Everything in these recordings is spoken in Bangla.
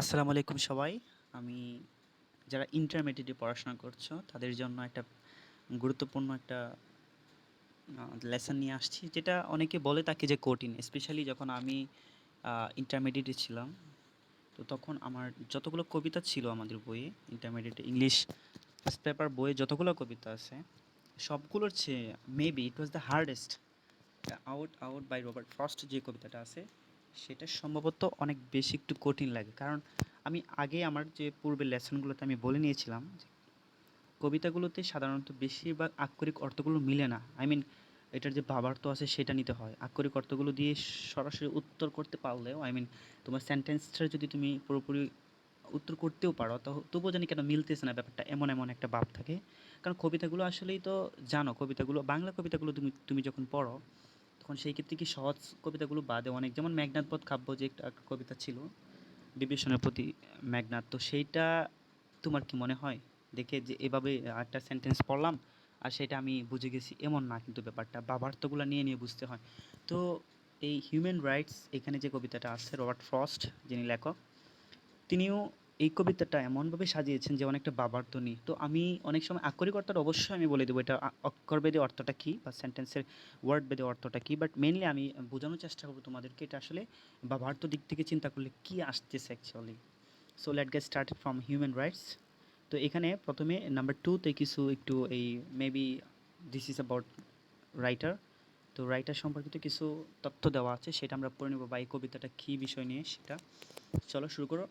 আসসালামু আলাইকুম সবাই। আমি যারা ইন্টারমিডিয়েটে পড়াশোনা করছো তাদের জন্য একটা গুরুত্বপূর্ণ একটা লেসন নিয়ে আসছি, যেটা অনেকে বলে থাকে যে কঠিন। স্পেশালি যখন আমি ইন্টারমিডিয়েটে ছিলাম, তো তখন আমার যতগুলো কবিতা ছিল আমাদের বইয়ে, ইন্টারমিডিয়েটে ইংলিশ ফার্স্ট পেপার বইয়ে যতগুলো কবিতা আছে সবগুলোর চেয়ে maybe it was the hardest. Out out by Robert Frost যে কবিতাটা আছে সেটা সম্ভবত অনেক বেশি একটু কঠিন লাগে, কারণ আমি আগে আমার যে পূর্বের লেসনগুলোতে আমি বলে নিয়েছিলাম যে কবিতাগুলোতে সাধারণত বেশিরভাগ আক্ষরিক অর্থগুলো মিলে না। আই মিন, এটার যে ভাবার্থ আছে সেটা নিতে হয়। আক্ষরিক অর্থগুলো দিয়ে সরাসরি উত্তর করতে পারলেও, আই মিন, তোমার সেন্টেন্সটা যদি তুমি পুরোপুরি উত্তর করতেও পারো, তো তবুও জানি কেন মিলতেছে না, ব্যাপারটা এমন এমন একটা ভাব থাকে। কারণ কবিতাগুলো আসলেই তো জানো, কবিতাগুলো বাংলা কবিতাগুলো তুমি তুমি যখন পড়ো তখন সেই ক্ষেত্রে কি সহজ কবিতাগুলো বাদে অনেক, যেমন মেঘনাদ বধ কাব্য যে একটা কবিতা ছিল, বিভীষণের প্রতি মেঘনাদ, তো সেইটা তোমার কি মনে হয় দেখে যে এভাবে একটা সেন্টেন্স পড়লাম আর সেটা আমি বুঝে গেছি, এমন না কিন্তু ব্যাপারটা ভাবার্থগুলো নিয়ে নিয়ে বুঝতে হয়। তো এই হিউম্যান রাইটস এখানে যে কবিতাটা আছে, রবার্ট ফ্রস্ট যিনি লেখক, তিনিও এই কবিতাটা এমনভাবে সাজিয়েছেন যে অনেকটা ভাবার্থ নিয়ে। তো আমি অনেক সময় আক্ষরিক অর্থটা অবশ্যই আমি বলে দেবো, এটা অক্ষরভেদে অর্থটা কী বা সেন্টেন্সের ওয়ার্ড ভেদে অর্থটা কী, বাট মেইনলি আমি বোঝানোর চেষ্টা করবো তোমাদেরকে এটা আসলে ভাবার্থ দিক থেকে চিন্তা করলে কী আসতেছে actually. So late gate started from human rights. তো এখানে প্রথমে নাম্বার টুতে কিছু একটু এই maybe this is about writer. তো রাইটার সম্পর্কিত কিছু তথ্য দেওয়া আছে, সেটা আমরা পড়ে নেব, বা এই কবিতাটা কী বিষয় নিয়ে সেটা। চলো শুরু করো।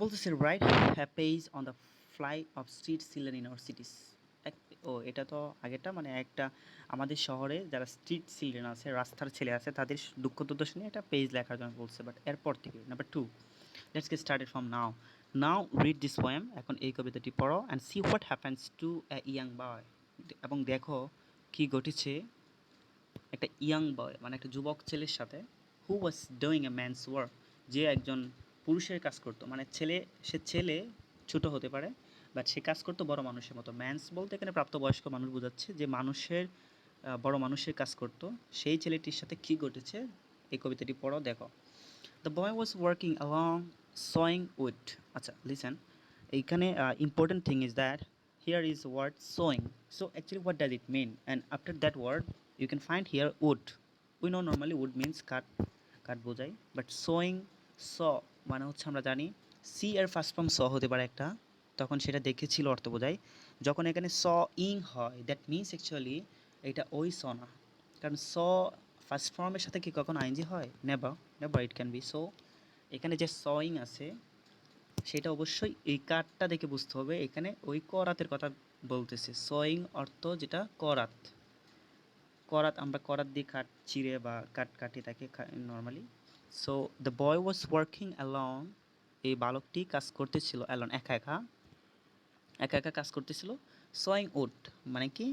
বলতেছে, right have page on the fly of street children in our cities. ও এটা তো আগেরটা, মানে একটা আমাদের শহরে যারা স্ট্রিট চিলড্রেন আছে, রাস্তার ছেলে আছে, তাদের দুঃখ দুর্দশা নিয়ে একটা পেজ লেখার জন্য বলছে। বাট এরপর থেকে number two, let's get started from now. Now read this poem, এখন এই কবিতাটি পড়ো, and see what happens to a young boy, এবং দেখো কি ঘটেছে একটা ইয়াং বয় মানে একটা যুবক ছেলের সাথে, who was doing a man's work, যে একজন পুরুষের কাজ করতো, মানে ছেলে, সে ছেলে ছোট হতে পারে বাট সে কাজ করতো বড় মানুষের মতো। ম্যানস বলতে এখানে প্রাপ্তবয়স্ক মানুষ বোঝাচ্ছে, যে মানুষের বড় মানুষের কাজ করতো, সেই ছেলেটির সাথে কী ঘটেছে এই কবিতাটি পড়ো দেখো। The boy was working along sawing wood. আচ্ছা লিসেন, এইখানে important thing is that here is word sewing. So actually what does it mean? And after that word you can find here wood. We know normally wood means কাঠ, কাঠ বোঝায়, বাট sewing, saw মানে হচ্ছে আমরা জানি সি এর ফার্স্ট ফর্ম স হতে পারে একটা, তখন সেটা দেখেছিল অর্থ বোঝায়। যখন এখানে স ইং হয় দ্যাট মিনস অ্যাকচুয়ালি এটা ওই স না, কারণ স ফার্স্ট ফর্মের সাথে কি কখন আইনজি হয়? Never, never it can be. So এখানে যে সয়িং আছে সেটা অবশ্যই এই কাঠটা দেখে বুঝতে হবে, এখানে ওই করাতের কথা বলতেছে। সয়িং অর্থ যেটা করাত, করাত আমরা করাত দিয়ে কাঠ চিরে বা কাঠ কাটি তাকে normally. So the boy was working along, এই বালকটি কাজ করতেছিল অ্যালন, একা একা, একা একা কাজ করতেছিল। সয়িং উড মানে কি,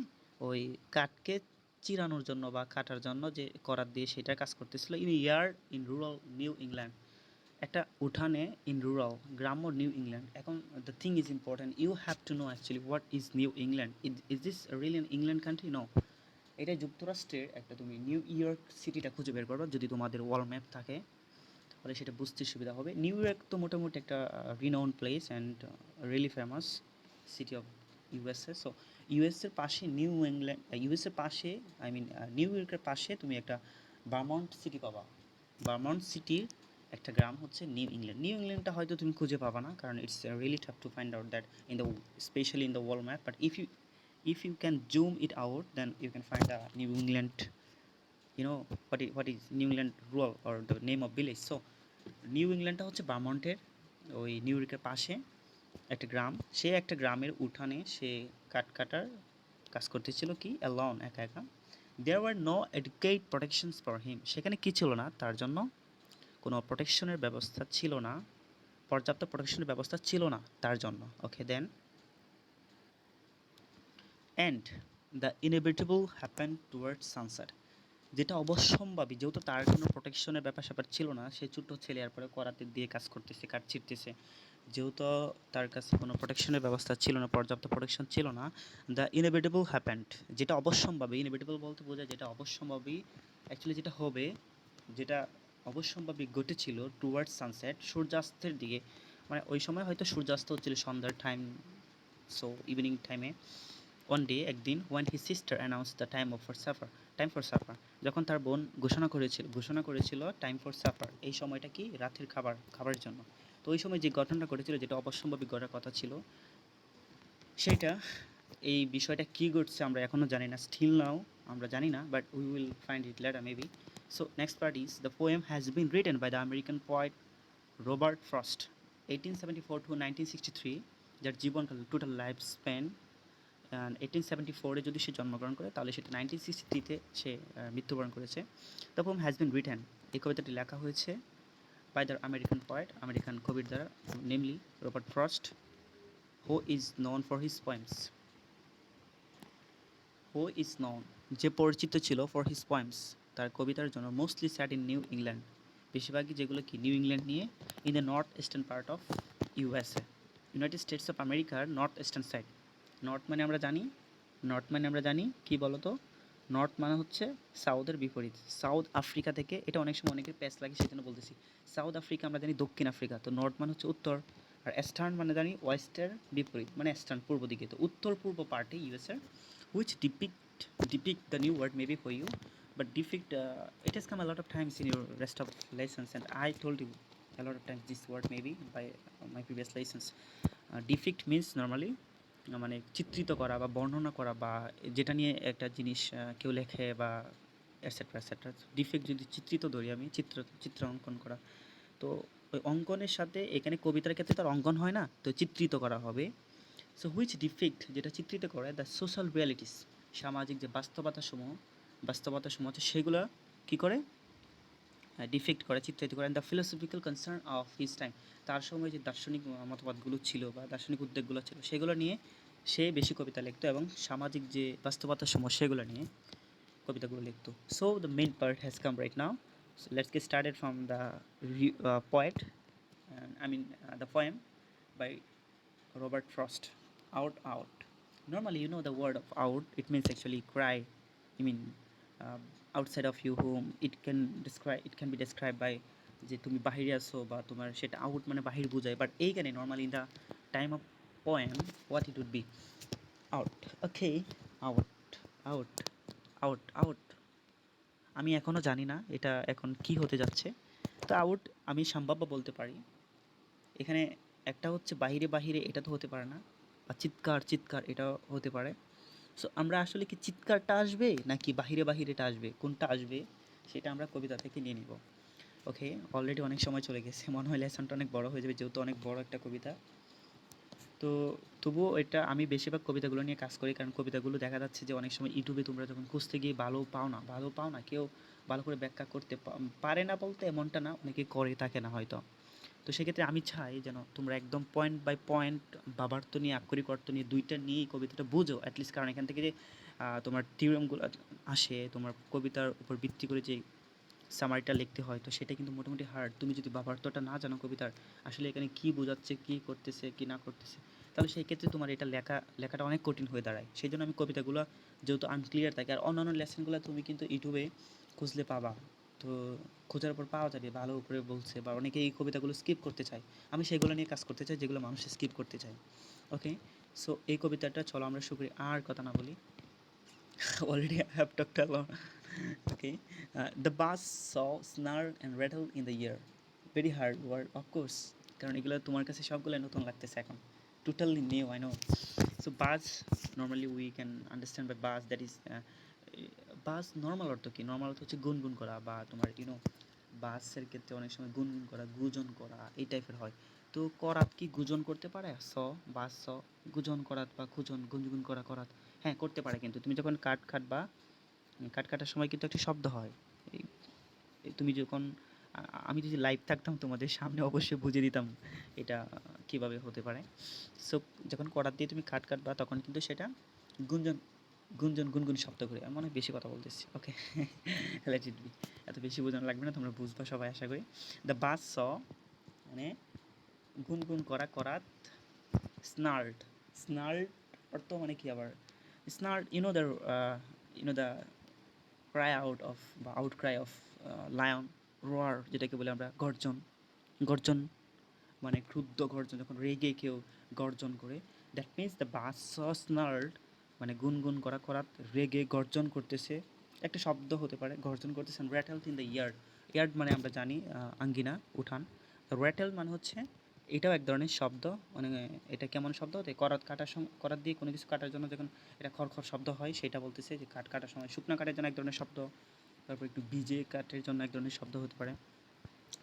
ওই কাঠকে চিরানোর জন্য বা কাটার জন্য যে করাত দিয়ে সেটা কাজ করতেছিল। In yard in rural New England, একটা উঠানে ইন রুরাল গ্রাম্য নিউ ইংল্যান্ড। এখন the thing is important, you have to know actually what is New England. Is this real England country? No, এটা যুক্তরাষ্ট্রের একটা, তুমি নিউ ইয়র্ক সিটিটা খুঁজে বের করবা যদি তোমাদের ওয়াল ম্যাপ থাকে, তাহলে সেটা বুঝতে সুবিধা হবে। নিউ ইয়র্ক তো মোটামুটি একটা renowned place and really famous city of USA. So ইউএসের পাশে নিউ ইংল্যান্ড, ইউএসের পাশে, আই মিন নিউ ইয়র্কের পাশে তুমি একটা ভার্মন্ট সিটি পাবা। ভার্মন্ট সিটির একটা গ্রাম হচ্ছে নিউ ইংল্যান্ড। নিউ ইংল্যান্ডটা হয়তো তুমি খুঁজে পাবা না, কারণ it's really tough to find out that in the, specially in the world map, but if you can zoom it out then you can find a New England, you know what is New England rural or the name of village. So New ইংল্যান্ডটা হচ্ছে ভার্মন্টের ওই নিউ ইয়র্কের পাশে একটা গ্রাম, সে একটা গ্রামের উঠানে সে কাঠ কাটার কাজ করতেছিল, কি অ্যালন, একা একা। There were no educate protections for him, সেখানে কি ছিল না তার জন্য, কোনো প্রোটেকশনের ব্যবস্থা ছিল না, পর্যাপ্ত প্রোটেকশনের ব্যবস্থা ছিল না তার জন্য। Okay then, and the inevitable happen towards sunset, যেটা অবশ্যম্ভাবী, যেহেতু তার কোনো প্রোটেকশনের ব্যাপার স্যাপার ছিল না, সে ছোট্ট ছেলে আর পরে করাতে দিয়ে কাজ করতেছে, কাঠ ছিঁড়তেছে, যেহেতু তার কাছে কোনো প্রোটেকশনের ব্যবস্থা ছিল না, পর্যাপ্ত প্রোটেকশন ছিল না, দ্য ইনএভিটেবল হ্যাপেন্ড, যেটা অবশ্যম্ভাবী, ইনএভিটেবল বলতে বোঝায় যেটা অবশ্যম্ভাবী, অ্যাকচুয়ালি যেটা হবে, যেটা অবশ্যম্ভাবী ঘটেছিল টুয়ার্ডস সানসেট, সূর্যাস্তের দিকে, মানে ওই সময় হয়তো সূর্যাস্ত হচ্ছিল সন্ধ্যার টাইম, সো ইভিনিং টাইমে। ওয়ান ডে, একদিন, one his sister announce the time for suffer, যখন তার বোন ঘোষণা করেছিল টাইম ফর সাফার, এই সময়টা কি রাতের খাবারের জন্য। তো ওই সময় যে ঘটনাটা ঘটেছিল, যেটা অবশ্যম্ভাবী ঘটার কথা ছিল, সেটা, এই বিষয়টা কী ঘটছে আমরা এখনও জানি না, স্টিল নাও আমরা জানি না, but we will find it later maybe. So next part is the poem has been written by the American poet Robert Frost, 1874 to 1963, যার জীবনকাল টোটাল লাইফ স্প্যান 1874-এ যদি সে জন্মগ্রহণ করে, তাহলে সেটা 1963-তে সে মৃত্যুবরণ করেছে। The poem has been written, এই কবিতাটি লেখা হয়েছে by the American poet, American কবির দ্বারা, namely Robert Frost, who is known for his poems. Who is known, যে পরিচিত ছিল ফর হিজ পোয়েমস, তার কবিতার জন্য, mostly set in New England, বেশিরভাগই যেগুলো কি নিউ ইংল্যান্ড নিয়ে, in the north eastern part of USA, United States of আমেরিকার নর্থ ইস্টার্ন সাইড। নর্থ মানে আমরা জানি কি বলতো, নর্থ মানে হচ্ছে সাউথের বিপরীত, সাউথ আফ্রিকা থেকে, এটা অনেক সময় অনেকের প্যাচ লাগে সেজন্য বলতেছি, সাউথ আফ্রিকা আমরা জানি দক্ষিণ আফ্রিকা, তো নর্থ মানে হচ্ছে উত্তর, আর ইস্টার্ন মানে জানি ওয়েস্টের বিপরীত, মানে ইস্টার্ন পূর্ব দিকে, তো উত্তর পূর্ব পার্টে ইউএসএর, which depict the new word maybe for you, but depict, it has come a lot of times in your rest of lessons, and I told you a lot of times this word maybe by my previous lessons. Depict means normally মানে চিত্রিত করা বা বর্ণনা করা, বা যেটা নিয়ে একটা জিনিস কেউ লেখে বা এটসেট্রা এটসেট্রা। ডিফেক্ট যদি চিত্রিত ধরি আমি, চিত্র অঙ্কন করা, তো ওই অঙ্কনের সাথে এখানে কবিতার ক্ষেত্রে তার অঙ্কন হয় না, তো চিত্রিত করা হবে। সো হুইচ ডিফেক্ট, যেটা চিত্রিত করে দ্য সোশ্যাল রিয়ালিটিস, সামাজিক যে বাস্তবতাসমূহ আছে সেগুলো কী করে, ডিফেক্ট করে, চিত্রিত করে, the philosophical concern of his time, তার সময় যে দার্শনিক মতবাদগুলো ছিল বা দার্শনিক উদ্যোগগুলো ছিল সেগুলো নিয়ে সে বেশি কবিতা লিখতো, এবং সামাজিক যে বাস্তবতাসমূহ সেগুলো নিয়ে কবিতাগুলো লিখতো। So the main part has come right now, so let's get started from the poet, the poem by Robert Frost. Out. Normally, you know the word of out, it means actually cry. I mean, outside of you, whom it can be described by যে তুমি বাহিরে আছো বা তোমার সেটা আউট মানে বাহির বোঝায়, বাট এইখানে normally in the time of poem what it would be, out. Okay, out, out, out. আমি এখনও জানি না এটা এখন কি হতে যাচ্ছে, তো আউট আমি সম্ভাব্য বলতে পারি। এখানে একটা হচ্ছে বাহিরে বাহিরে, এটা তো হতে পারে না, বা চিৎকার এটাও হতে পারে। সো আমরা আসলে কি চিৎকারটা আসবে নাকি বাহিরে বাহিরেটা আসবে, কোনটা আসবে সেটা আমরা কবিতা থেকে নিয়ে নিব। ওকে, অলরেডি অনেক সময় চলে গেছে, মনে হয় লেসনটা অনেক বড় হয়ে যাবে যেহেতু অনেক বড় একটা কবিতা। তো তবুও এটা আমি বেশিরভাগ কবিতাগুলো নিয়ে কাজ করি, কারণ কবিতাগুলো দেখা যাচ্ছে যে অনেক সময় ইউটিউবে তোমরা যখন খুঁজতে গিয়ে ভালো পাও না, কেউ ভালো করে ব্যাখ্যা করতে পারে না, বলতে এমনটা না, অনেকে করে থাকে না হয়তো। তো সেক্ষেত্রে আমি চাই যেন তোমরা একদম পয়েন্ট বাই পয়েন্ট ভাবার্থ নিয়ে, আক্ষরিক অর্থ নিয়ে, দুইটা নিয়েই কবিতাটা বুঝো অ্যাটলিস্ট, কারণ এখান থেকে যে তোমার থিওরেমগুলো আসে, তোমার কবিতার উপর ভিত্তি করে যে সামারিটা লিখতে হয়, তো সেটা কিন্তু মোটামুটি হার্ড। তুমি যদি ভাবার্থটা না জানো কবিতার আসলে এখানে কী বোঝাচ্ছে, কী করতেছে, কী না করতেছে, তাহলে সেই ক্ষেত্রে তোমার এটা লেখাটা অনেক কঠিন হয়ে দাঁড়ায়। সেই জন্য আমি কবিতাগুলো যেহেতু আনক্লিয়ার থাকে, আর অন্যান্য লেসনগুলো তুমি কিন্তু ইউটিউবে খুঁজলে পাবা, তো খোঁজার পর পাওয়া যাবে ভালো করে বলছে, বা অনেকে এই কবিতাগুলো স্কিপ করতে চায়, আমি সেগুলো নিয়ে কাজ করতে চাই যেগুলো মানুষ স্কিপ করতে চায়। ওকে, সো এই কবিতাটা চলো আমরা শুরু করি, আর কথা না বলি। Already I have talked a lot. Okay, the bass saw snarl and rattle in the ear, very hard word of course, কারণ এগুলো তোমার কাছে সবগুলো নতুন লাগতেছে এখন, totally new I know. So bass, normally we can understand by bass that is bus normal অর্থ কি, নর্মাল অর্থ হচ্ছে গুনগুন করা, বা তোমার বাসের ক্ষেত্রে অনেক সময় গুনগুন করা, গুজন করা এই টাইপের হয়। তো করাত কি গুজন করতে পারে, বাস গুজন করাত বা গুনগুন করাত, হ্যাঁ করতে পারে। কিন্তু তুমি যখন কাটবা, কাট কাটার সময় কিন্তু একটা শব্দ হয়। তুমি যখন আমি যদি লাইভ থাকতাম তোমাদের সামনে অবশ্যই বুঝিয়ে দিতাম এটা কিভাবে হতে পারে। সো যখন করাত দিয়ে তুমি কাটবা তখন কিন্তু সেটা গুঞ্জন গুনগুন শব্দ করে, আমি অনেক বেশি কথা বলতেছি। ওকে, লেট ইট বি, এত বেশি বোঝানো লাগবে না, তোমরা বুঝবা সবাই আশা করি। দ্য বাস মানে গুনগুন করাত, স্নার্ড অর্থ মানে কি আবার, স্নার্ড দ্য ক্রাই আউট অফ বা আউটক্রাই অফ লায়ন, রোয়ার যেটাকে বলি আমরা গর্জন, গর্জন মানে ক্রুদ্ধ গর্জন, যখন রেগে কেউ গর্জন করে, দ্যাট মিন্স দ্য বাস স্নার্ড মানে গুনগুন করা, করাত রেগে গর্জন করতেছে, একটা শব্দ হতে পারে, গর্জন করতেছে। র্যাটেলড ইন দ্য ইয়ার্ড, ইয়ার্ড মানে আমরা জানি আঙ্গিনা, উঠান। র্যাটেল মানে হচ্ছে এটাও এক ধরনের শব্দ, মানে এটা কেমন শব্দ হতে, করাত কাটার সময়, করাত দিয়ে কোনো কিছু কাটার জন্য যখন এটা খড়খড় শব্দ হয় সেটা বলতেছে, যে কাঠ কাটার সময় শুকনা কাঠের জন্য এক ধরনের শব্দ, তারপর একটু ভিজে কাঠের জন্য এক ধরনের শব্দ হতে পারে।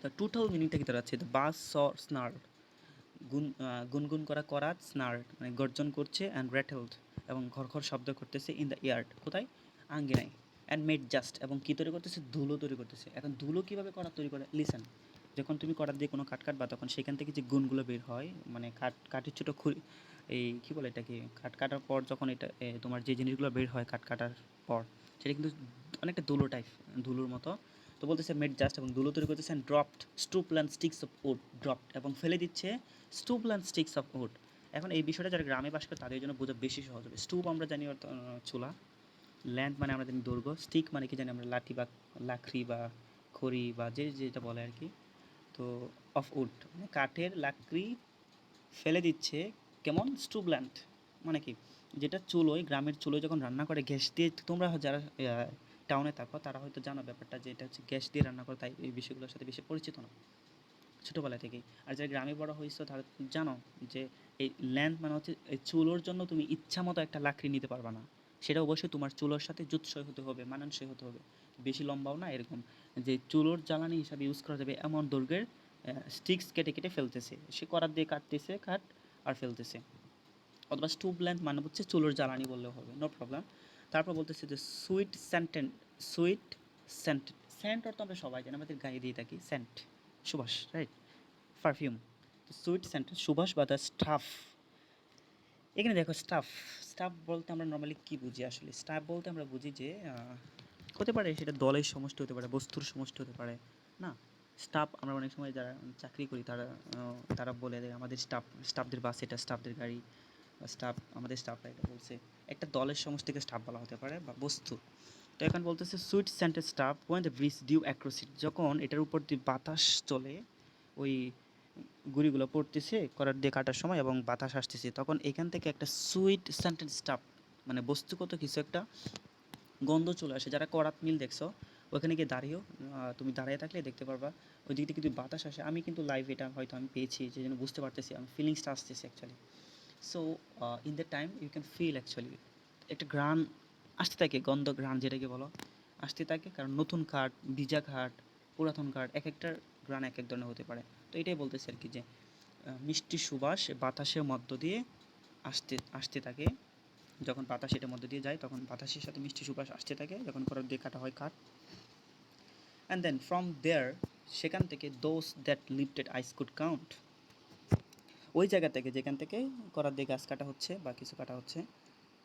তো টোটাল মিনিংটা কি দাঁড়াচ্ছে, দ্য বাস স্নার্ড গুনগুন করা, করাত স্নার্ড মানে গর্জন করছে, অ্যান্ড র্যাটেলড এবং খড়খড় শব্দ করতেছে, ইন দ্য ইয়ার্ড কোথায়, আঙ্গিনায়, অ্যান্ড মেড জাস্ট এবং কী তৈরি করতেছে, ধুলো তৈরি করতেছে। এখন ধুলো কীভাবে করাত তৈরি করে, লিসেন, যখন তুমি করাত দিয়ে কোনো কাঠ কাটবা তখন সেখান থেকে যে গুণগুলো বের হয়, মানে কাঠের ছোটো এই কী বলে এটাকে, কাঠ কাটার পর যখন এটা তোমার যে জিনিসগুলো বের হয় কাঠ কাটার পর, সেটা কিন্তু অনেকটা ধুলো টাইপ, ধুলোর মতো। তো বলতেছে মেড জাস্ট এবং ধুলো তৈরি করতেছে, and dropped stove length sticks of wood, dropped এবং ফেলে দিচ্ছে স্টুপল্যান্ড স্টিক্স অফ উড। এখন এই বিষয়টা যারা গ্রামে বাস করে তাদের জন্য বোঝা বেশি সহজ হবে। স্টুপ আমরা জানি চুলা, ল্যান্ড মানে আমরা জানি দৈর্ঘ্য, স্টিক মানে কি জানি আমরা লাঠি বা লাকড়ি বা খড়ি বা যে যেটা বলে আর কি। তো অফ উড মানে কাঠের লাকড়ি ফেলে দিচ্ছে, কেমন, স্টুবল্যান্ড মানে কি, যেটা চুলোয়, গ্রামের চুলোয় যখন রান্না করে গ্যাস দিয়ে, তোমরা যারা টাউনে থাকো তারা হয়তো জানো ব্যাপারটা, যে এটা হচ্ছে গ্যাস দিয়ে রান্না করে, তাই এই বিষয়গুলোর সাথে বেশি পরিচিত না ছোটোবেলা থেকেই। আর যারা গ্রামে বড় হয়েছো তারা জানো যে এই ল্যান্ড মানে হচ্ছে এই চুলোর জন্য তুমি ইচ্ছা মতো একটা লাকড়ি নিতে পারবা না, সেটা অবশ্যই তোমার চুলোর সাথে জুৎসই হতে হবে, মানানসই হতে হবে, বেশি লম্বাও না, এরকম যে চুলোর জ্বালানি হিসাবে ইউজ করা যাবে এমন দৈর্ঘ্যের স্টিক্স কেটে কেটে ফেলতেছে, সে করাত দিয়ে কাটতেছে কাঠ আর ফেলতেছে। অথবা স্টোভ ল্যাম্প মানে হচ্ছে চুলোর জ্বালানি বললেও হবে, নো প্রবলেম। তারপর বলতেছে যে সুইট সেন্টেন্ট, সুইট সেন্ট, সেন্ট অর্থ আমরা সবাই জানি, আমাদের গায়ে দিয়ে থাকি সেন্ট, সুবাস, রাইট, পারফিউম। তো সুইট সেন্ট সুবাস বা দ্য স্টাফ, এখানে দেখো স্টাফ, স্টাফ বলতে আমরা নর্মালি কী বুঝি, আসলে স্টাফ বলতে আমরা বুঝি যে হতে পারে সেটা দলের সমষ্টি হতে পারে, বস্তুর সমষ্টি হতে পারে, না, স্টাফ আমরা অনেক সময় যারা চাকরি করি তারা তারা বলে দেয় আমাদের স্টাফদের বাস এটা, স্টাফদের গাড়ি বা স্টাফ, আমাদের স্টাফরা এটা বলছে, একটা দলের সমষ্টিকে স্টাফ বলা হতে পারে বা বস্তু। তো এখন বলতেছে sweet scented stuff when the breeze drew across it, যখন এটার উপর দিয়ে বাতাস চলে, ওই গুঁড়িগুলো পড়তেছে করার দিয়ে কাটার সময় এবং বাতাস আসতেছে, তখন এখান থেকে একটা সুইট সেন্টেড স্টাফ মানে বস্তুগত কিছু একটা গন্ধ চলে আসে। যারা করাত মিল দেখছো ওখানে গিয়ে দাঁড়িয়েও, তুমি দাঁড়িয়ে থাকলে দেখতে পারবা ওই দিক থেকে কিন্তু বাতাস আসে। আমি কিন্তু লাইভ এটা হয়তো আমি পেয়েছি, যে জন্য বুঝতে পারতেছি, আমি ফিলিংসটা আসতেছে actually. So in the time you can feel actually একটা ঘ্রাণ আসতে থাকে, গন্ধ ঘ্রাণ যেটাকে বলো, আসতে থাকে, কারণ নতুন কাঠ, ভিজা কাঠ, পুরাতন কাঠ, এক একটার ঘ্রাণ এক এক ধরনের হতে পারে। তো এটাই বলতেছে আর কি, যে মিষ্টি সুবাস বাতাসের মধ্য দিয়ে আসতে আসতে থাকে, যখন বাতাস এটার মধ্যে দিয়ে যায় তখন বাতাসের সাথে মিষ্টি সুবাস আসতে থাকে, যখন করার দিয়ে কাটা হয় কাঠ। অ্যান্ড দেন ফ্রম দেয়ার, সেখান থেকে those that lifted eyes could count, ওই জায়গা থেকে যেখান থেকে করার দিয়ে গাছ কাটা হচ্ছে বা কিছু কাটা হচ্ছে,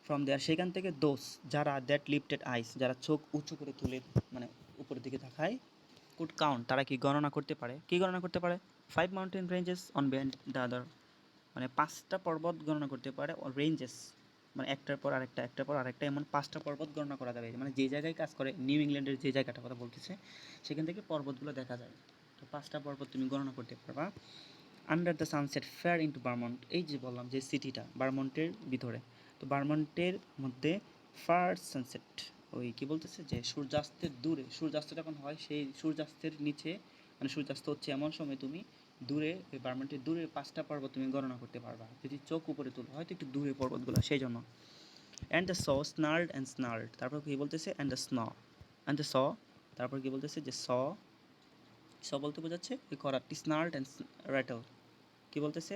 ফ্রম দেয়ার সেখান থেকে দোজ যারা, দ্যাট লিফটেড আইস যারা চোখ উঁচু করে তুলে মানে উপরের দিকে তাকায়, কুড কাউন্ট তারা কি গণনা করতে পারে, কি গণনা করতে পারে, 5 mountain ranges on behind the other, মানে 5টা পর্বত গণনা করতে পারে, রেঞ্জেস মানে একটার পর আরেকটা, একটার পর আরেকটা, এমন 5টা পর্বত গণনা করা যাবে, মানে যে জায়গায় কাজ করে, নিউ ইংল্যান্ডের যে জায়গাটা কথা বলতেছে সেখান থেকে পর্বতগুলো দেখা যায়। তো 5টা পর্বত তুমি গণনা করতে পারবা। Under the sunset far into Vermont, এই যে বললাম যে সিটিটা বারমন্টের ভিতরে, তো বারমন্টের মধ্যে ফার্স্ট সানসেট, ওই কী বলতেছে যে সূর্যাস্তের দূরে, সূর্যাস্ত যখন হয় সেই সূর্যাস্তের নিচে, মানে সূর্যাস্ত হচ্ছে এমন সময় তুমি দূরে, ওই বারমন্টের দূরে 5টা পর্বত তুমি গণনা করতে পারবা যদি চোখ উপরে তুলো, হয়তো একটু দূরে পর্বতগুলো সেই জন্য। And the saw snarled and snarled, তারপর কী বলতেছে, and the snarled, and the saw, তারপর কী বলতেছে যে স বলতে বোঝাচ্ছে ওই করাটি, স্নার্ড অ্যান্ড র্যাটল, কী বলতেছে,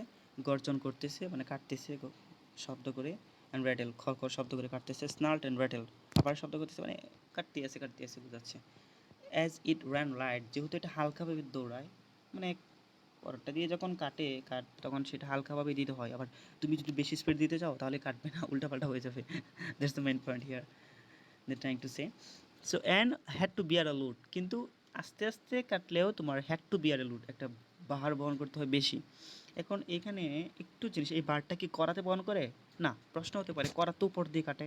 গর্জন করতেছে মানে কাটতেছে শব্দ করে, অ্যান্ড র্যাটেল খড় খড় শব্দ করে কাটতেছে, স্নার্ট অ্যান্ড র্যাটেল আবার শব্দ করতেছে মানে কাটতে আছে বোঝাচ্ছে। অ্যাজ ইট র্যান লাইট, যেহেতু এটা হালকাভাবে দৌড়ায়, মানে করারটা দিয়ে যখন কাট তখন সেটা হালকাভাবে দিতে হয়, আবার তুমি যদি বেশি স্পিড দিতে চাও তাহলে কাটবে না, উল্টাপাল্টা হয়ে যাবে, that's the main point here they trying to say. So and had to bear a load, কিন্তু আস্তে আস্তে কাটলেও তোমার had to bear a load, একটা ভার বহন করতে হয় বেশি। এখন এখানে একটু জিনিস, এই বারটা কি করাতে বহন করে, না, প্রশ্ন হতে পারে করাত তো উপর দিয়ে কাটে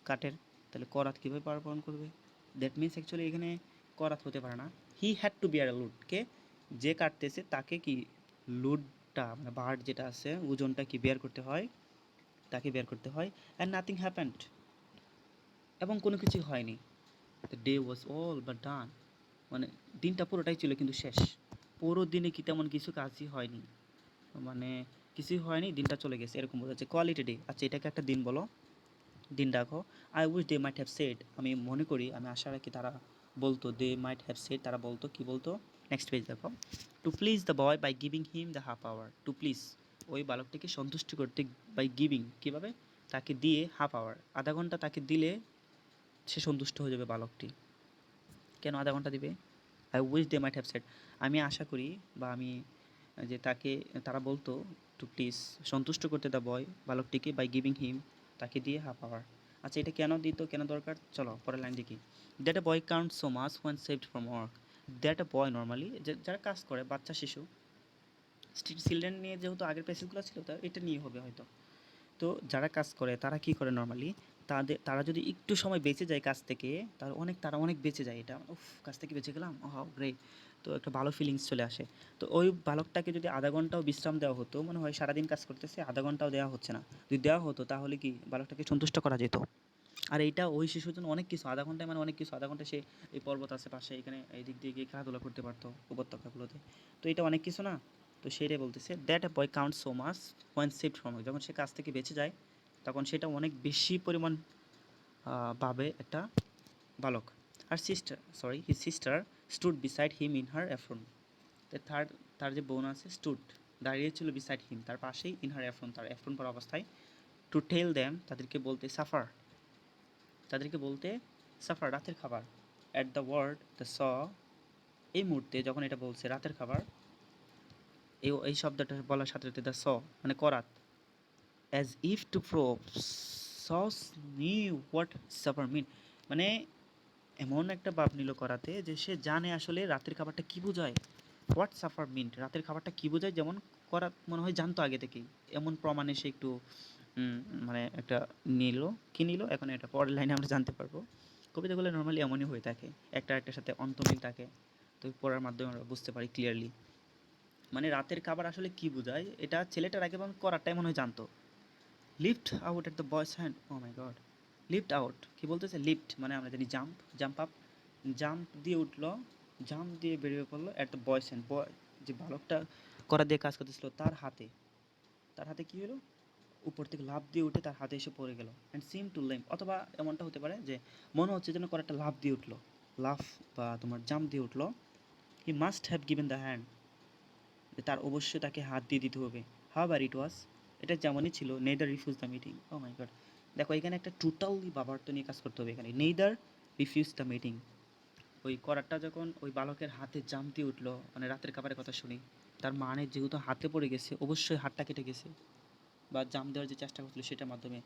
কাঠের, তাহলে করাত কীভাবে ভার বহন করবে, দ্যাট মিনস অ্যাকচুয়ালি এখানে করাত হতে পারে না, he had to bear a load, কে যে কাটতেছে তাকে কি লোডটা মানে ভার যেটা আছে ওজনটা কি বেয়ার করতে হয়, তাকে বের করতে হয়। অ্যান্ড নাথিং হ্যাপেন্ড, এবং কোনো কিছুই হয়নি। The day was all but done, মানে দিনটা পুরোটাই ছিল কিন্তু শেষ। পুরো দিনে কি তেমন কিছু কাজই হয়নি, মানে কিছুই হয়নি, দিনটা চলে গেছে এরকম বোঝাচ্ছে। কোয়ালিটি ডে, আচ্ছা এটাকে একটা দিন বলো, দিন রাখো। I wish they might have said, আমি মনে করি, আমি আশা রাখি তারা বলতো, দে মাইট হ্যাভ সেড, তারা বলতো, কি বলতো, নেক্সট পেজ দেখো। To please the boy by giving him the half hour, to please ওই বালকটিকে সন্তুষ্ট করতে, বাই গিভিং কীভাবে, তাকে দিয়ে হাফ আওয়ার আধা ঘন্টা তাকে দিলে সে সন্তুষ্ট হয়ে যাবে বালকটি। কেন আধা ঘন্টা দিবে? I wish they might have said, আমি আশা করি বা আমি যে তাকে তারা বলতো টু প্লিজ সন্তুষ্ট করতে দ্য বয় বালকটিকে বাই গিভিং হিম তাকে দিয়ে হাফ আওয়ার। আচ্ছা এটা কেন দিত, কেন দরকার, চলো পরের লাইন দেখি। That a boy count so much one saved from work, that a boy normally যারা কাজ করে, বাচ্চা শিশু, স্ট্রিট চিলড্রেন নিয়ে যেহেতু আগের প্যাসেজগুলো ছিল তা এটা নিয়ে হবে হয়তো। তো যারা কাজ করে তারা কি করে নর্মালি, তারা যদি একটু সময় বেঁচে যায় কাজ থেকে, তারা অনেক বেঁচে যায়, এটা উফ কাজ থেকে বেঁচে গেলাম, ও গ্রেট, তো একটা ভালো ফিলিংস চলে আসে। তো ওই বালকটাকে যদি আধা ঘন্টাও বিশ্রাম দেওয়া হতো, মনে হয় সারাদিন কাজ করতেছে আধা ঘন্টাও দেওয়া হচ্ছে না, যদি দেওয়া হতো তাহলে কি বালকটাকে সন্তুষ্ট করা যেত। আর এইটা ওই শিশুর জন্য অনেক কিছু, আধা ঘন্টায় মানে অনেক কিছু, আধা ঘন্টায় সে এই পর্বত আছে পাশে, এখানে এই দিক দিয়ে গিয়ে খেলাধুলা করতে পারতো উপত্যকাগুলোতে, তো এটা অনেক কিছু না। তো সেটাই বলতেছে, that a boy count so much one saved from, যখন সে কাজ থেকে বেঁচে যায় তখন সেটা অনেক বেশি পরিমাণ পাবে একটা বালক। আর his sister stood beside him in her apron, তার যে বোন আছে স্টুড দাঁড়িয়েছিল বিসাইড হিম তার পাশেই, ইন হার অ্যাফ্রন তার অ্যাফ্রন পরা অবস্থায়, টু টেল দ্যাম তাদেরকে বলতে, সাফার রাতের খাবার, অ্যাট দ্য ওয়ার্ড দ্য স, এই মুহূর্তে যখন এটা বলছে রাতের খাবার, এই শব্দটা বলার সাথে সাথে দ্য স মানে করাত, as if to prove saws knew what supper meant, মানে এমন একটা ভাব নিল করাতে যে সে জানে আসলে রাতের খাবারটা কী বোঝায়, হোয়াট সাফার মিন্ট রাতের খাবারটা কী বোঝায়, যেমন করাত মনে হয় জানতো আগে থেকেই, এমন প্রমাণে সে একটু মানে একটা নিল এখন এটা পরের লাইনে আমরা জানতে পারবো। কবিতাগুলো নর্মালি এমনই হয়ে থাকে, একটা একটার সাথে অন্তর্মিল থাকে, তো পড়ার মাধ্যমে আমরা বুঝতে পারি ক্লিয়ারলি, মানে রাতের খাবার আসলে কী বোঝায় এটা ছেলেটার আগে এবং করারটাই মনে হয় জানতো। Leapt out at the boy's hand, oh my God, leapt out কী বলতেছে, লিফট মানে আমরা জানি জাম্প আপ, জাম্প দিয়ে বেরিয়ে পড়লো অ্যাট দ্য বয়েস হ্যান্ড, যে বালকটা করা দিয়ে কাজ করতেছিল তার হাতে কী হলো, উপর থেকে লাফ দিয়ে উঠে তার হাতে এসে পড়ে গেল। অ্যান্ড সিম টু লেম, অথবা এমনটা হতে পারে যে মনে হচ্ছে যেন করাটা লাফ দিয়ে উঠলো, লাফ বা তোমার জাম্প দিয়ে উঠলো। He must have given the hand, তার অবশ্যই তাকে হাত দিয়ে দিতে হবে। হাউএভার ইট ওয়াজ, এটা যেমনই ছিল, neither refuse the meeting, oh my god, দেখো এখানে একটা টোটালি বাবার্থ নিয়ে কাজ করতে হবে এখানে, নেইদার রিফিউজ দ্য মিটিং, ওই করারটা যখন ওই বালকের হাতে জাম্প দিয়ে উঠলো, মানে রাতের খাবারের কথা শুনি, তার মানে যেহেতু হাতে পড়ে গেছে অবশ্যই হাতটা কেটে গেছে, বা জাম্প দেওয়ার যে চেষ্টা করছিল সেটার মাধ্যমে,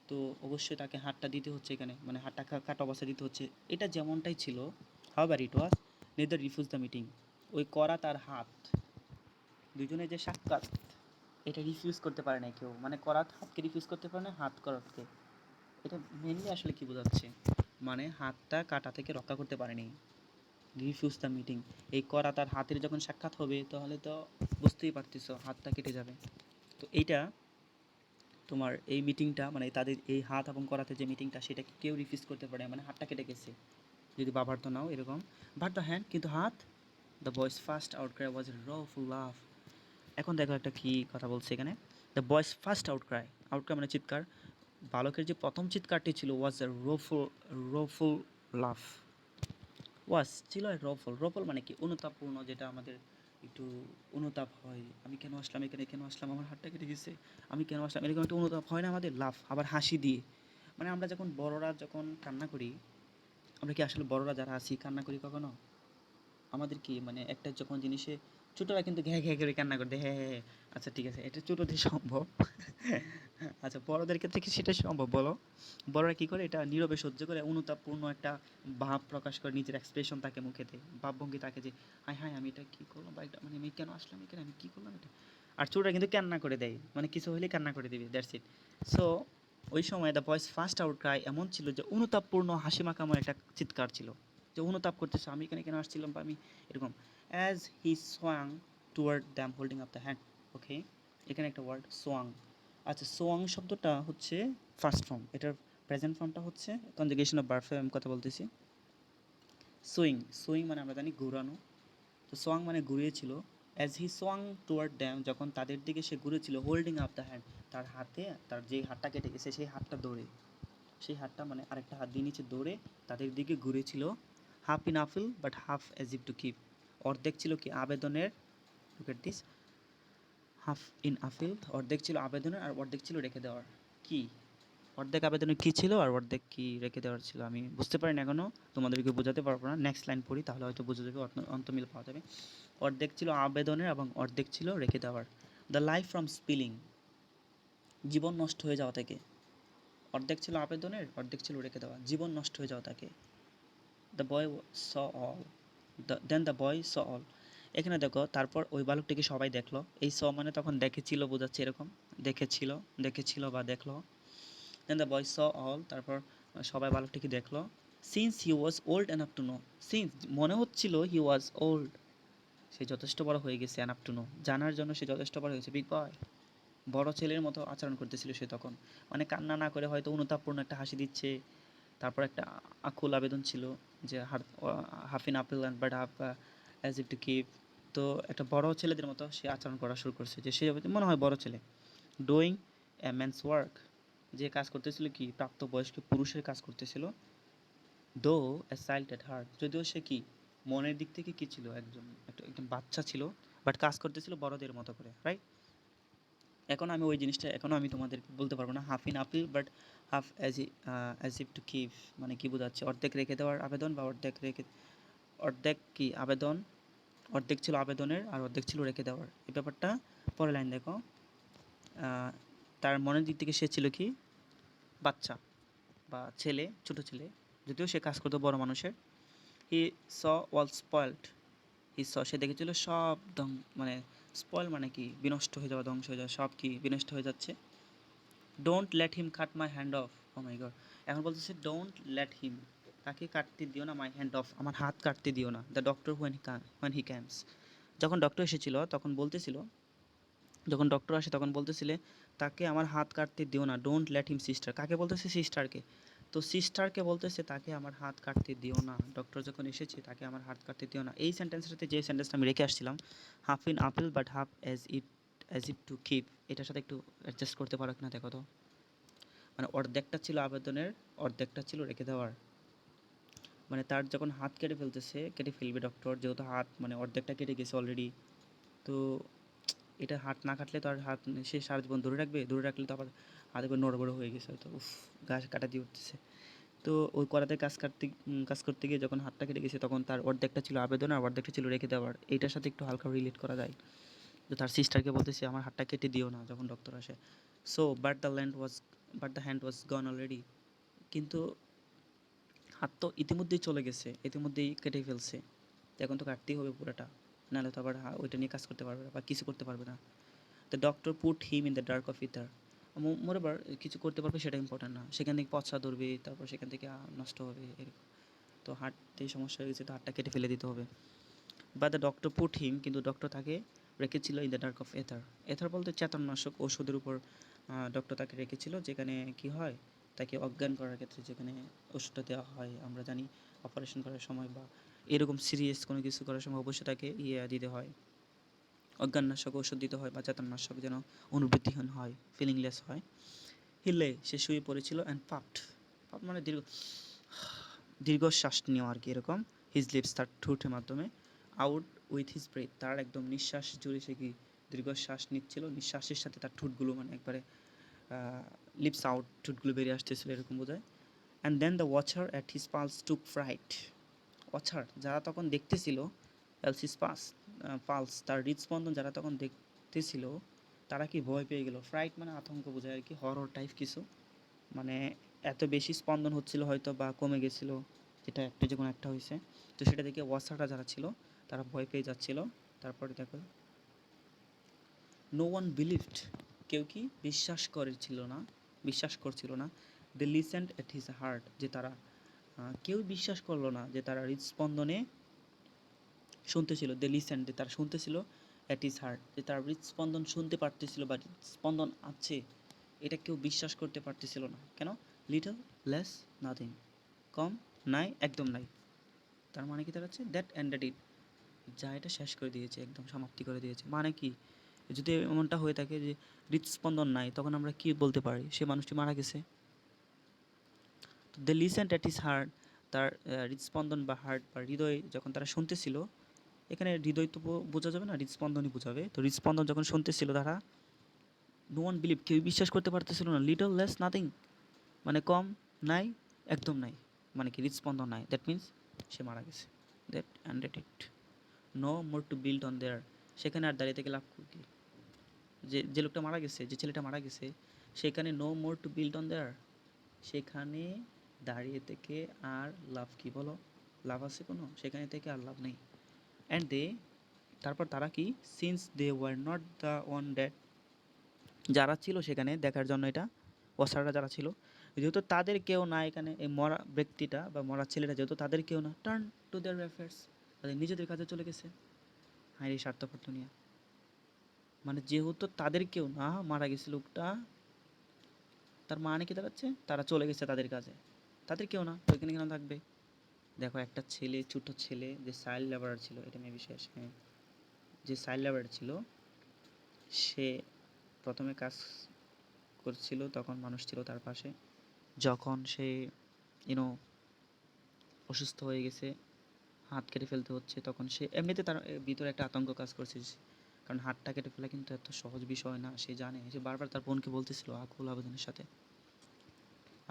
তো অবশ্যই তাকে হাতটা দিতে হচ্ছে এখানে, মানে হাতটা কাটা অবস্থা দিতে হচ্ছে, এটা যেমনটাই ছিল। However it was neither refuse the meeting, ওই করা তার হাত, দুজনের যে সাক্ষাৎ এটা রিফিউজ করতে পারে না কেউ, মানে করাত হাতকে রিফিউজ করতে পারে না, হাত করাতকে, এটা মেনলি আসলে কী বোঝাচ্ছে, মানে হাতটা কাটা থেকে রক্ষা করতে পারেনি, রিফিউজ দ্য মিটিং, এই করা তার হাতের যখন সাক্ষাৎ হবে তাহলে তো বুঝতেই পারতেছো হাতটা কেটে যাবে। তো এইটা তোমার এই মিটিংটা মানে তাদের এই হাত এবং করাতে যে মিটিংটা সেটা কেউ রিফিউজ করতে পারে, মানে হাতটা কেটে গেছে যদি বাবার তো নাও এরকম, বাট দ্য হ্যান্ড কিন্তু হাত, দ্য বয়েস ফার্স্ট আউটক্রাই ওয়াজ র ফুল লাভ, এখন দেখো একটা কী কথা বলছে এখানে, দ্য বয়েস ফার্স্ট আউটক্রাই মানে চিৎকার, বালকের যে প্রথম চিৎকারটি ছিল ওয়াজ এ রোফুল লাভ, ছিল রফল মানে কি অনুতাপপূর্ণ, যেটা আমাদের একটু অনুতাপ হয়, আমি কেন আসলাম এখানে, কেন আসলাম, আমার হাতটা কেটে গেছে, আমি কেন আসলাম, এরকম একটা অনুতাপ হয় না আমাদের, লাভ আবার হাসি দিয়ে, মানে আমরা যখন বড়রা যখন কান্না করি, আমরা কি আসলে বড়রা যারা আছি কান্না করি কখনো, আমাদের কি মানে একটা যখন জিনিসে, ছোটরা কিন্তু ঘ্যাঁ ঘ্যাঁ করে কান্না করতে, হ্যাঁ হ্যাঁ হ্যাঁ, আচ্ছা ঠিক আছে এটা ছোটদের সম্ভব, আচ্ছা বড়দের ক্ষেত্রে কি সেটা সম্ভব বলো, বড়রা কী করে এটা নীরবে সহ্য করে, অনুতাপপূর্ণ একটা ভাব প্রকাশ করে, নিজের এক্সপ্রেশন তাকে মুখে দেয়, ভাবভঙ্গি তাকে, যে হায় হায় আমি এটা কী করলাম, বা এটা মানে আমি কেন আসলাম এখানে, আমি কী করলাম এটা, আর ছোটরা কিন্তু কান্না করে দেয়, মানে কিছু হলেই কান্না করে দেবে, দ্যাটস ইট। সো ওই সময় the voice first out Cry এমন ছিল যে অনুতাপপূর্ণ হাসি মাখাময় একটা চিৎকার ছিল, যে যে অনুতাপ করতেছে আমি এখানে কেন আসছিলাম বা আমি এরকম। As he swung toward them holding up the hand. Okay, এখানে একটা ওয়ার্ড সোয়াং। আচ্ছা, সোয়াং শব্দটা হচ্ছে ফার্স্ট ফর্ম, এটার প্রেজেন্ট ফর্মটা হচ্ছে কনজুগেশন অফ ভার্ব। আমি কথা বলতেছি সুইং। সুইং মানে আমরা জানি ঘোরানো, তো সোয়াং মানে ঘুরিয়েছিল। As he swung toward them, যখন তাদের দিকে সে ঘুরেছিল, হোল্ডিং আপ দ্য হ্যান্ড, তার হাতে, তার যে হাতটা কেটে গেছে সেই হাতটা ধরে, সেই হাতটা মানে আরেকটা হাত দিয়ে নিচে দৌড়ে তাদের দিকে ঘুরেছিল। Half in appeal but half as if to keep, অর্ধেক ছিল কি আবেদনের, look at this, half in appeal অর্ধেক ছিল আবেদনের আর অর্ধেক ছিল রেখে দেওয়ার। কি অর্ধেক আবেদনের কী ছিল আর অর্ধেক কি রেখে দেওয়ার ছিল আমি বুঝতে পারি না এখনও, তোমাদেরকে বোঝাতে পারবো না, নেক্সট লাইন পড়ি তাহলে হয়তো বুঝে যাবে, অন্তমিল পাওয়া যাবে। অর্ধেক ছিল আবেদনের এবং অর্ধেক ছিল রেখে দেওয়ার। দ্য লাইফ ফ্রম স্পিলিং, জীবন নষ্ট হয়ে যাওয়া থেকে। অর্ধেক ছিল আবেদনের, অর্ধেক ছিল রেখে দেওয়া, জীবন নষ্ট হয়ে যাওয়া তাকে। The boy saw all, then the boy saw all. এখানে দেখো তারপর ওই বালকটিকে সবাই দেখলো, এই স মানে তখন দেখেছিল বোঝাচ্ছে এরকম, দেখেছিল, দেখেছিল বা দেখলো। দেন দ্য বয় স অল, তারপর সবাই বালকটিকে দেখলো। Since he was old enough to know, since মনে হচ্ছিল হি ওয়াজ ওল্ড, সে যথেষ্ট বড় হয়ে গেছে, এনাফ টু নো জানার জন্য সে যথেষ্ট বড় হয়েছে, বিগ বয় বড় ছেলের মতো আচরণ করতেছিল সে তখন, মানে কান্না না করে হয়তো অনুতাপপূর্ণ একটা হাসি দিচ্ছে। তারপর একটা আকুল আবেদন ছিল যে half in appeal and but half as if to keep. তো একটা বড় ছেলেদের মতো সে আচরণ করা শুরু করছে, যে সে মনে হয় বড় ছেলে। ডুইং এ ম্যানস ওয়ার্ক, যে কাজ করতেছিল কি প্রাপ্তবয়স্ক পুরুষের কাজ করতেছিল। দো এ চাইল্ড এট হার্ট, যদিও সে কি মনের দিক থেকে কী ছিল, একজন বাচ্চা ছিল, বাট কাজ করতেছিল বড়দের মতো করে, রাইট। এখন আমি ওই জিনিসটা এখনও আমি তোমাদেরকে বলতে পারবো না, half in appeal but half as if to keep মানে কী বোঝাচ্ছে, অর্ধেক রেখে দেওয়ার আবেদন বা অর্ধেক কি আবেদন, অর্ধেক ছিল আবেদনের আর অর্ধেক ছিল রেখে দেওয়ার, এই ব্যাপারটা পরের লাইন দেখো। তার মনের দিক থেকে সে ছিল কি বাচ্চা বা ছেলে, ছোট ছেলে, যদিও সে কাজ করতো বড় মানুষের। হি স ওয়াল স্পয়েলড, হি স সে দেখেছিল সব মানে স্পয়েল মানে কি বিনষ্ট হয়ে যাওয়া, ধ্বংস হয়ে যাওয়া, সব কি বিনষ্ট হয়ে যাচ্ছে। Don't let him cut my hand off, oh my god, এখন বলতেছে ডোন্ট লেট হিম, তাকে কাটতে দিও না, মাই হ্যান্ড অফ আমার হাত কাটতে দিও না, দ্য ডক্টর হোয়েন হি ক্যামস, যখন ডক্টর এসেছিল তখন বলতেছিল, যখন ডক্টর আসে তখন বলতেছিলে তাকে আমার হাত কাটতে দিও না, ডোন্ট লেট হিম সিস্টার, কাকে বলতেছে সিস্টারকে, তো সিস্টারকে বলতেছে তাকে আমার হাত কাটতে দিও না, ডক্টর যখন এসেছে তাকে আমার হাত কাটতে দিও না। এই সেন্টেন্সের সাথে যে সেন্টেন্সটা আমি রেখে আসছিলাম, half in appeal but half as if to keep, এটার সাথে একটু অ্যাডজাস্ট করতে পারো কিনা দেখো তো। মানে অর্ধেকটা ছিল আবেদনের, অর্ধেকটা ছিল রেখে দেওয়ার, মানে তার যখন হাত কেটে ফেলবে ডক্টর, যেহেতু হাত মানে অর্ধেকটা কেটে গেছে অলরেডি, তো এটা হাত না কাটলে তো আর হাত সে সারা জীবন ধরে রাখবে, ধরে রাখলে তো আবার হাতে করে নড়বড় হয়ে গেছে হয়তো, উফ গাছ কাটা দিয়ে উঠতেছে। তো ওই করাতে কাজ করতে গিয়ে যখন হাতটা কেটে গেছে তখন তার অর্ধেকটা ছিল আবেদন আর অর্ধেকটা ছিল রেখে দেওয়ার, এইটার সাথে একটু হালকা রিলেট করা যায়। তো তার সিস্টারকে বলতেছে আমার হাতটা কেটে দিও না যখন ডক্টর আসে। So but the hand was gone already, কিন্তু হাত তো ইতিমধ্যেই চলে গেছে, ইতিমধ্যেই কেটে ফেলছে, তো এখন তো কাটতেই হবে পুরোটা, নাহলে তো আবার ওইটা নিয়ে কাজ করতে পারবে না বা কিছু করতে পারবে না। The doctor put him in the dark of ether, মোরেবার কিছু করতে পারবে সেটা ইম্পর্টেন্ট না, সেখান থেকে পচা ধরবে, তারপর সেখান থেকে নষ্ট হবে এরকম, তো হার্টে সমস্যা হয়ে গেছে, তো হার্টটা কেটে ফেলে দিতে হবে। বা দ্য ডক্টর পুট হিম, কিন্তু ডক্টর তাকে রেখেছিল ইন দ্য ডার্ক অফ এথার, এথার বলতে চেতননাশক ওষুধের উপর ডক্টর তাকে রেখেছিল, যেখানে কি হয় তাকে অজ্ঞান করার ক্ষেত্রে যেখানে ওষুধটা দেওয়া হয়, আমরা জানি অপারেশন করার সময় বা এরকম সিরিয়াস কোনো কিছু করার সময় অবশ্যই তাকে দিতে হয়, অজ্ঞাননাশক ওষুধ দিতে হয় বা চেতননাশক, যেন অনুভূতিহীন হয়, ফিলিংলেস হয়। হিলে সে শুয়ে পড়েছিল অ্যান্ড পাফড, পাফ মানে দীর্ঘশ্বাস নেওয়া আর কি এরকম, হিজ লিপস তার ঠোঁটের মাধ্যমে, আউট উইথ হিজ ব্রেথ তার একদম নিঃশ্বাস জুড়ে সে কি দীর্ঘশ্বাস নিচ্ছিল, নিঃশ্বাসের সাথে তার ঠোঁটগুলো মানে একবারে লিপস আউট, ঠোঁটগুলো বেরিয়ে আসতেছিল এরকম বোঝায়। And then the watcher at his pulse took fright, watcher যারা তখন দেখতেছিল, এলসিস পালস তার হৃদস্পন্দন যারা তখন দেখতেছিল তারা কি ভয় পেয়ে গেল, ফ্রাইট মানে আতঙ্ক বোঝায় আর কি, হরর টাইপ কিছু, মানে এত বেশি স্পন্দন হচ্ছিল হয়তো বা কমে গেছিলো, যেটা একটা যে কোনো একটা হয়েছে, তো সেটা দেখে ওয়াচাররা যারা ছিল তারা ভয় পেয়ে যাচ্ছিল। তারপরে দেখো নো ওয়ান বিলিভড, কেউ কি বিশ্বাস করছিল না, দে লিসেন্ড এট হিজ হার্ট, যে তারা কেউ বিশ্বাস করলো না যে তারা হৃদস্পন্দনে শুনতেছিল, দে লিসেন, যে তারা শুনতেছিল অ্যাট ইজ হার্ট, যে তারা হৃদস্পন্দন শুনতে পারতেছিল বা হৃদস্পন্দন আছে, এটা কেউ বিশ্বাস করতে পারতেছিল না। কেন? লিটল, লেস, নাথিং, কম, নাই, একদম নাই। তার মানে কি দাঁড়াচ্ছে? দ্যাট এন্ডেড ইট, যা এটা শেষ করে দিয়েছে, একদম সমাপ্তি করে দিয়েছে। মানে কি? যদি এমনটা হয়ে থাকে যে হৃদস্পন্দন নাই, তখন আমরা কি বলতে পারি? সে মানুষটি মারা গেছে। তো দে লিসেন্ট অ্যাট হিজ হার্ট, তার হৃদস্পন্দন বা হার্ট বা হৃদয় যখন তারা শুনতেছিল, এখানে হৃদয় তো বোঝা যাবে না, হৃদস্পন্দনই বোঝাবে। তো হৃদস্পন্দন যখন শুনতেছিল তারা, নো ওয়ান বিলিভ, কেউ বিশ্বাস করতে পারতেছিল না। লিটল, লেস, নাথিং, মানে কম, নাই, একদম নাই, মানে কি হৃদস্পন্দন নাই, দ্যাট মিন্স সে মারা গেছে। That ended it, no more to build on there, সেখানে আর দাঁড়িয়ে থেকে লাভ কি? যে যে লোকটা মারা গেছে, যে ছেলেটা মারা গেছে, সেখানে no more to build on there, সেখানে দাঁড়িয়ে থেকে আর লাভ কি বলো? লাভ আছে কোনো? সেখানে থেকে আর লাভ নেই। অ্যান্ড দে, তারপর তারা কি? Since they were not the one dead, যারা ছিল সেখানে দেখার জন্য এটা, ওয়াচাররা যারা ছিল, যেহেতু তাদের কেউ না এখানে, এই মরা ব্যক্তিটা বা মরা ছেলেটা যেহেতু তাদের কেউ না, টার্ন টু দেয়ার অ্যাফেয়ার্স, তাদের নিজেদের কাজে চলে গেছে। হায় রে স্বার্থপর দুনিয়া। মানে যেহেতু তাদের কেউ না, মারা গেছে লোকটা, তার মানে কি দাঁড়াচ্ছে? তারা চলে গেছে তাদের কাজে, তাদের কেউ না, ওইখানে কেন থাকবে? দেখো একটা ছেলে, ছোটো ছেলে যে চাইল্ড লেবারার ছিল, এটা মেবি শেষ, হ্যাঁ, যে চাইল্ড লেবারার ছিল, সে প্রথমে কাজ করছিল, তখন মানুষ ছিল তার পাশে। যখন সে ইউনো অসুস্থ হয়ে গেছে, হাত কেটে ফেলতে হচ্ছে, তখন সে এমনিতে তার ভিতরে একটা আতঙ্ক কাজ করছে, কারণ হাতটা কেটে ফেলা কিন্তু এত সহজ বিষয় না, সে জানে। সে বারবার তার বোনকে বলতেছিল, আকুল আবেদনের সাথে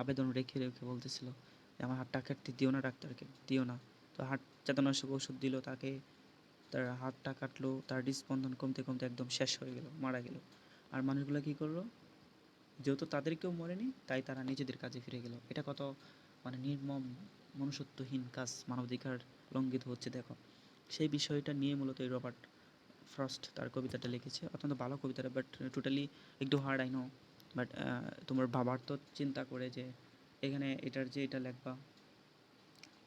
আবেদন রেখে রেখে বলতেছিল যে আমার হাতটা কাটতে দিও না, ডাক্তারকে দিও না। তো হার্ট চেতনানাশক ওষুধ দিল তাকে, তার হাতটা কাটলো, তার হৃদস্পন্দন কমতে কমতে একদম শেষ হয়ে গেল, মারা গেল। আর মানুষগুলো কী করলো? যেহেতু তাদের কেউ মরেনি, তাই তারা নিজেদের কাজে ফিরে গেল। এটা কত মানে নির্মম, মনুষ্যত্বহীন কাজ, মানবাধিকার লঙ্ঘিত হচ্ছে দেখো। সেই বিষয়টা নিয়ে মূলত এই রবার্ট ফ্রস্ট তার কবিতাটা লিখেছে। অত্যন্ত ভালো কবিতাটা, বাট টোটালি একটু হার্ড, আই নো। বাট তোমার ভাবার তো চিন্তা করে যে এখানে এটার যে এটা লেখবা,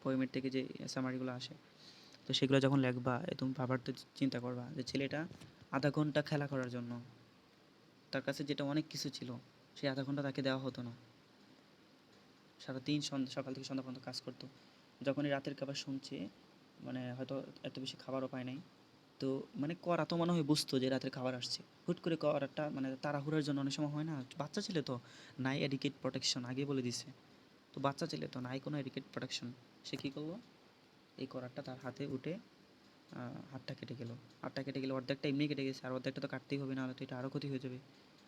পোয়েমের থেকে যে সামারিগুলো আসে, তো সেগুলো যখন লেখবা, তুমি ভাবার তো চিন্তা করবা যে ছেলেটা আধা ঘন্টা খেলা করার জন্য, তার কাছে যেটা অনেক কিছু ছিল, সেই আধা ঘন্টা তাকে দেওয়া হতো না। সারাদিন সকাল থেকে সন্ধ্যা পর্যন্ত কাজ করতো। যখনই রাতের খাবার শুনছে, মানে হয়তো এত বেশি খাবারও পায় নাই, তো মানে করা তো মনে হয় বুঝতো যে রাতের খাবার আসছে, হুট করে করাটা মানে তাড়াহুড়োর জন্য অনেক সময় হয় না, বাচ্চা ছেলে তো, নাই এডিকেট প্রোটেকশন, আগে বলে দিছে। তো বাচ্চা ছেলে তো নাই কোনো এডিকেট প্রোটেকশন, সে কী করলো? এই করারটা তার হাতে উঠে হাতটা কেটে গেল। হাতটা কেটে গেলে অর্ধেকটা এমনি কেটে গেছে, আর অর্ধেকটা তো কাটতেই হবে, না হলে তো এটা আরও ক্ষতি হয়ে যাবে।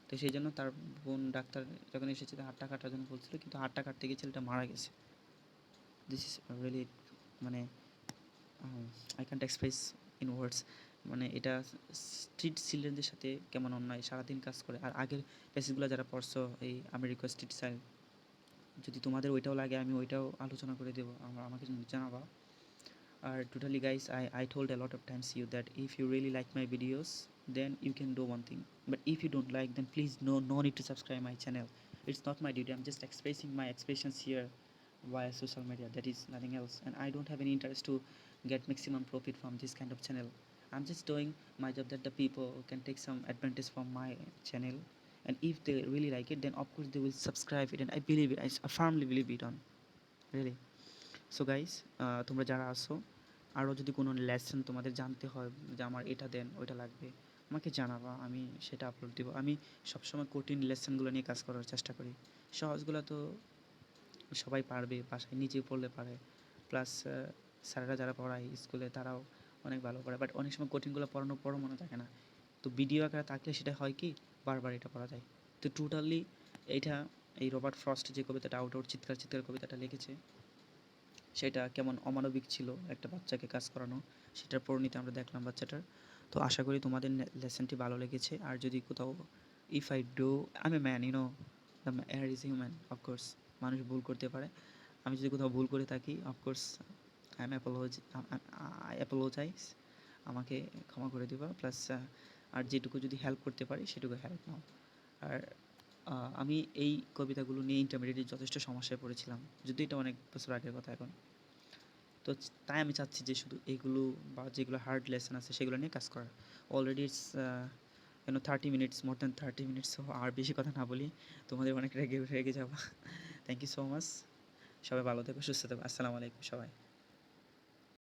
তো সেই জন্য তার বোন ডাক্তার যখন এসেছে হাতটা কাটার জন্য বলছিল, কিন্তু হাতটা কাটতে গিয়ে ছেলেটা মারা গেছে। দিস ইজ রিয়েলি, মানে I can't express in words. মানে এটা স্ট্রিট চিলড্রেনদের সাথে কেমন অন্যায়, সারাদিন কাজ করে। আর আগের প্যাসেজগুলো যারা পড়ছো, এই আমি রিকোয়েস্ট স্ট্রিট চাইল্ড, যদি তোমাদের ওইটাও লাগে আমি ওইটাও আলোচনা করে দেবো, আমাকে জানাবা। Totally guys, I told a lot of times you that if you really like my videos, then you can do one thing, but if you don't like, then please no need to subscribe my channel. It's not my duty, I'm just expressing my expressions here via social media, that is nothing else, and I don't have any interest to get maximum profit from this kind of channel. I'm just doing my job that the people can take some advantage from my channel, and if they really like it, then of course they will subscribe it, and I believe it, I firmly believe it on, really. So guys, তোমরা যারা আসো, আরও যদি কোনো লেসন তোমাদের জানতে হয় যে আমার এটা দেন, ওইটা লাগবে, আমাকে জানাবা, আমি সেটা আপলোড দেবো। আমি সবসময় কঠিন লেসনগুলো নিয়ে কাজ করার চেষ্টা করি। সহজগুলো তো সবাই পারবে, বাসায় নিজে পড়লে পারে, প্লাস স্যারেরা যারা পড়ায় স্কুলে তারাও অনেক ভালো পড়ায়, বাট অনেক সময় কঠিনগুলো পড়ানোর পরও মনে থাকে না। তো ভিডিও আকারে থাকলে সেটা হয় কি, বারবার এটা পড়া যায়। তো টোটালি এইটা, এই রবার্ট ফ্রস্ট যে কবিতাটা আউট আউট চিৎকার চিৎকার কবিতাটা লিখেছে, সেটা কেমন অমানবিক ছিল একটা বাচ্চাকে কাজ করানো, সেটার পরিণতি আমরা দেখলাম বাচ্চাটার। তো আশা করি তোমাদের লেসনটি ভালো লেগেছে। আর যদি কোথাও if I do, I am a man, you know, the air is human, of course মানুষ ভুল করতে পারে। আমি যদি কোথাও ভুল করে থাকি, অফকোর্স আই অ্যাপোলোজাইজ, আমাকে ক্ষমা করে দেবা। প্লাস আর যেটুকু যদি হেল্প করতে পারি সেটুকু হেল্প নাও। আর আমি এই কবিতাগুলো নিয়ে ইন্টারমিডিয়েটে যথেষ্ট সমস্যায় পড়েছিলাম। যদিও এটা অনেক বছর আগের কথা এখন। তো তাই আমি চাচ্ছি যে শুধু এগুলো বা যেগুলো হার্ড লেসন আছে সেগুলো নিয়ে কাজ করার। Already it's 30 minutes, more than 30 minutes. So আর বেশি কথা না বলি, তোমাদের অনেক রেগে যাবা। Thank you so much. সবাই ভালো থেকো, সুস্থ থেকো। আসসালামু আলাইকুম সবাই।